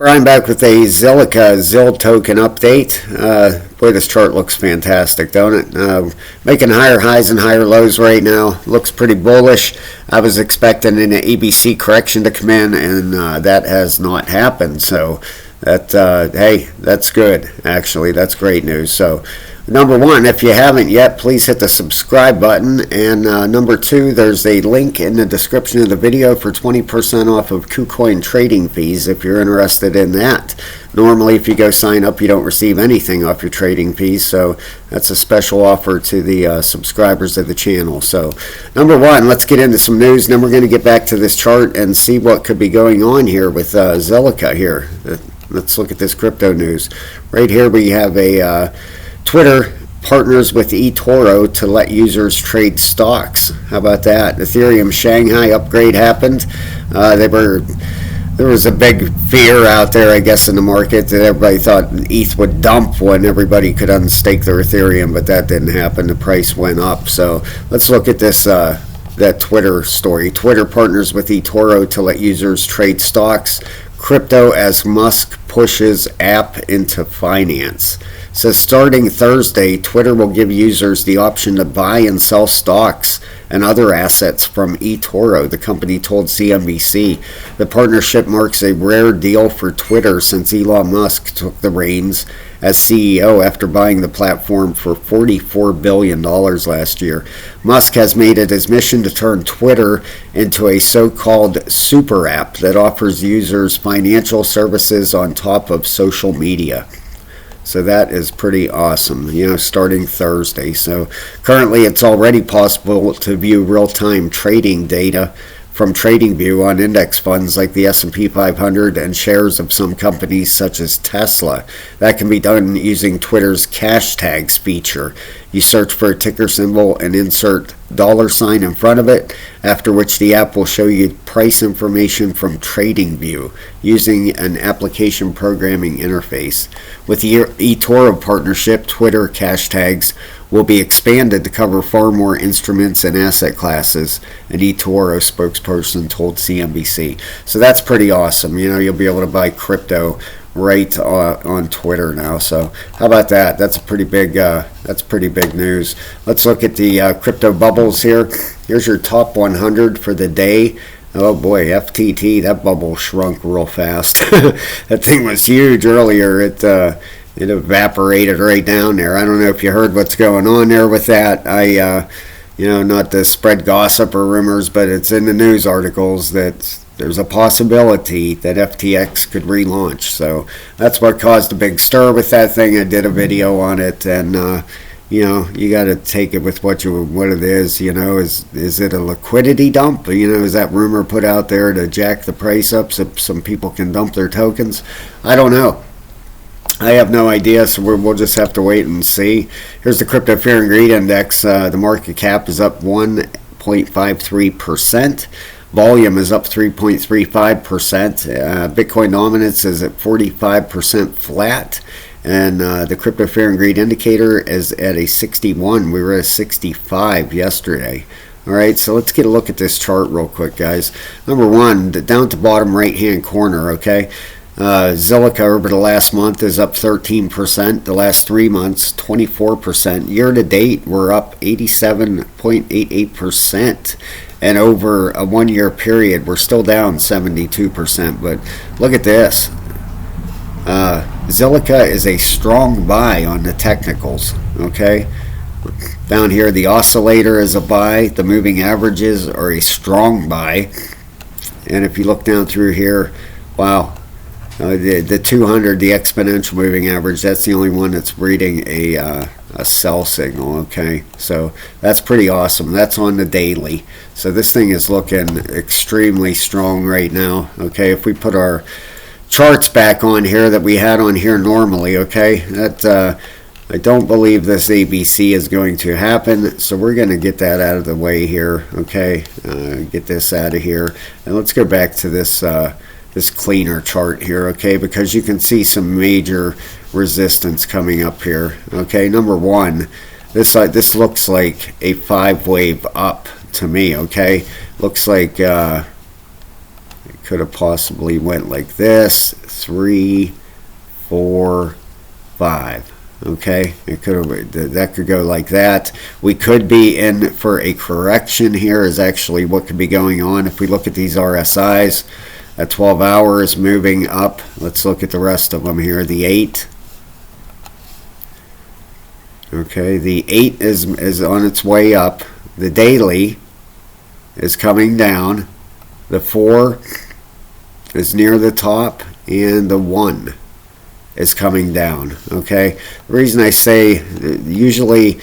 I'm back with a Zilliqa ZIL token update. Boy, this chart looks fantastic, don't it? Making higher highs and higher lows right now. Looks pretty bullish. I was expecting an ABC correction to come in, and that has not happened. So hey, that's good. Actually, that's great news. So, number one, if you haven't yet, please hit the subscribe button. And number two, there's a link in the description of the video for 20% off of KuCoin trading fees if you're interested in that. Normally, if you go sign up, you don't receive anything off your trading fees. So that's a special offer to the subscribers of the channel. So number one, let's get into some news. Then we're going to get back to this chart and see what could be going on here with Zilliqa here. Let's look at this crypto news. Right here we have a Twitter partners with eToro to let users trade stocks. How about that? Ethereum Shanghai upgrade happened. There was a big fear out there, I guess, in the market that everybody thought ETH would dump when everybody could unstake their Ethereum, but that didn't happen. The price went up. So let's look at this that Twitter story. Twitter partners with eToro to let users trade stocks. Crypto as Musk pushes app into finance. So starting Thursday, Twitter will give users the option to buy and sell stocks and other assets from eToro, the company told CNBC. The partnership marks a rare deal for Twitter since Elon Musk took the reins as CEO after buying the platform for $44 billion last year. Musk has made it his mission to turn Twitter into a so-called super app that offers users financial services on top of social media. So that is pretty awesome, starting Thursday. So currently it's already possible to view real-time trading data from TradingView on index funds like the S&P 500 and shares of some companies such as Tesla. That can be done using Twitter's hashtags feature. You search for a ticker symbol and insert $sign in front of it, after which the app will show you price information from TradingView using an application programming interface. With the eToro partnership, Twitter hashtags will be expanded to cover far more instruments and asset classes, an eToro spokesperson told CNBC. So that's pretty awesome. You'll be able to buy crypto right on Twitter now. So how about that? That's pretty big news. Let's look at the crypto bubbles here. Here's your top 100 for the day. Oh boy, FTT, that bubble shrunk real fast. That thing was huge earlier. It evaporated right down there. I don't know if you heard what's going on there with that. Not to spread gossip or rumors, but it's in the news articles that there's a possibility that FTX could relaunch. So that's what caused a big stir with that thing. I did a video on it, and you got to take it with what it is. Is it a liquidity dump? Is that rumor put out there to jack the price up so some people can dump their tokens? I don't know. I have no idea, so we'll just have to wait and see. Here's the Crypto Fear and Greed Index. The market cap is up 1.53%. Volume is up 3.35%. Bitcoin dominance is at 45% flat. And the Crypto Fear and Greed indicator is at a 61. We were at a 65 yesterday. All right, so let's get a look at this chart real quick, guys. Number one, down at the bottom right-hand corner, okay? Zilliqa over the last month is up 13%. The last 3 months, 24%. Year to date, we're up 87.88%. And over a 1 year period, we're still down 72%. But look at this. Zilliqa is a strong buy on the technicals. Okay. Down here, the oscillator is a buy. The moving averages are a strong buy. And if you look down through here, wow. The 200, the exponential moving average, that's the only one that's reading a sell signal, okay? So that's pretty awesome. That's on the daily. So this thing is looking extremely strong right now, okay? If we put our charts back on here that we had on here normally, okay? I don't believe this ABC is going to happen, so we're going to get that out of the way here, okay? Get this out of here. And let's go back to this cleaner chart here, okay, because you can see some major resistance coming up here, okay. Number one, this looks like a 5 wave up to me, okay. Looks like It could have possibly went like this, 3, 4, 5. Okay, it could have, that could go like that. We could be in for a correction here, is actually what could be going on. If we look at these RSIs at 12 hours moving up, let's look at the rest of them here. The 8. Okay, the 8 is on its way up. The daily is coming down. The 4 is near the top, and the 1 is coming down. Okay, the reason I say usually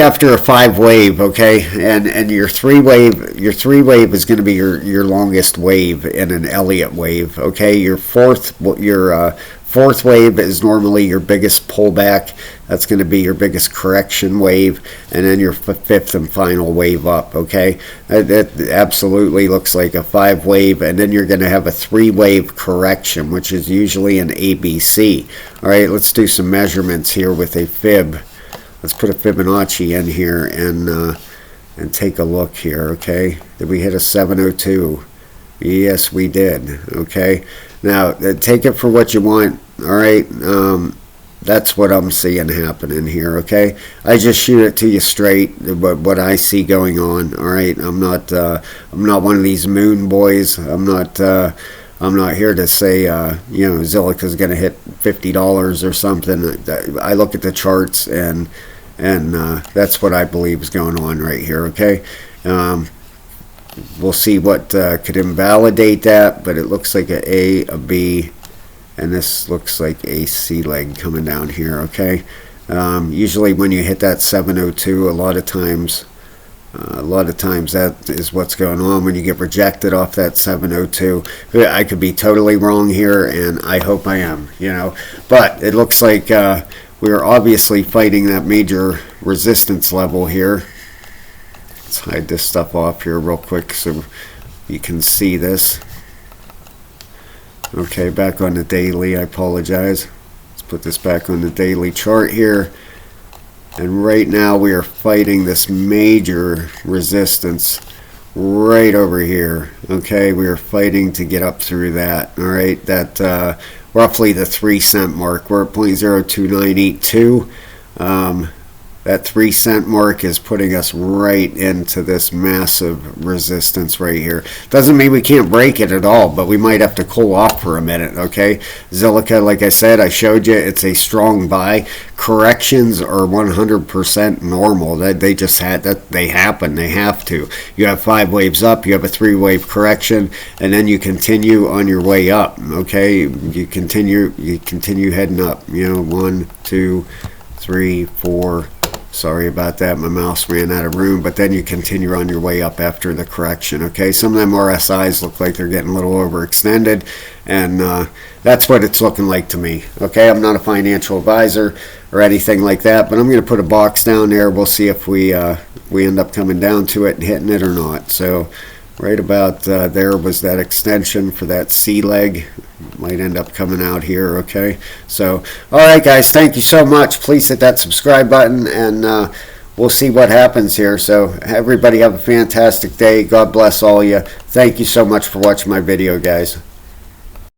after a 5 wave, okay, and your 3 wave is going to be your longest wave in an Elliott wave. Okay, your fourth wave is normally your biggest pullback. That's going to be your biggest correction wave, and then your fifth and final wave up. Okay, that absolutely looks like a 5 wave, and then you're going to have a 3 wave correction, which is usually an ABC. All right, let's do some measurements here with a fib. Let's put a Fibonacci in here and take a look here. Okay, did we hit a 702? Yes, we did. Okay, now take it for what you want. All right, that's what I'm seeing happening here. Okay, I just shoot it to you straight, what I see going on. All right, I'm not one of these moon boys. I'm not here to say Zilliqa's going to hit $50 or something. I look at the charts, and that's what I believe is going on right here. Okay. We'll see what could invalidate that, but it looks like an A, a B, and this looks like a C leg coming down here. Okay, usually when you hit that 702, a lot of times that is what's going on when you get rejected off that 702. I could be totally wrong here, and I hope I am. But it looks like we're obviously fighting that major resistance level here. Let's hide this stuff off here real quick so you can see this. Okay, back on the daily. I apologize. Let's put this back on the daily chart here. And right now we are fighting this major resistance right over here. Okay, we are fighting to get up through that. All right, that roughly the 3 cent mark. We're at 0.02982. That 3 cent mark is putting us right into this massive resistance right here. Doesn't mean we can't break it at all, but we might have to cool off for a minute. Okay, Zilliqa, like I said, I showed you, it's a strong buy. Corrections are 100% normal. That they just had that, they happen. They have to. You have 5 waves up, you have a 3 wave correction, and then you continue on your way up. Okay, you continue heading up. 1, 2, 3, 4. Sorry about that, my mouse ran out of room, but then you continue on your way up after the correction. Okay, some of them RSIs look like they're getting a little overextended, and that's what it's looking like to me. Okay, I'm not a financial advisor or anything like that, but I'm going to put a box down there. We'll see if we end up coming down to it and hitting it or not. So right about there was that extension for that C leg. Might end up coming out here. Okay, so all right guys, thank you so much. Please hit that subscribe button, and we'll see what happens here. So everybody have a fantastic day. God bless all you. Thank you so much for watching my video, guys.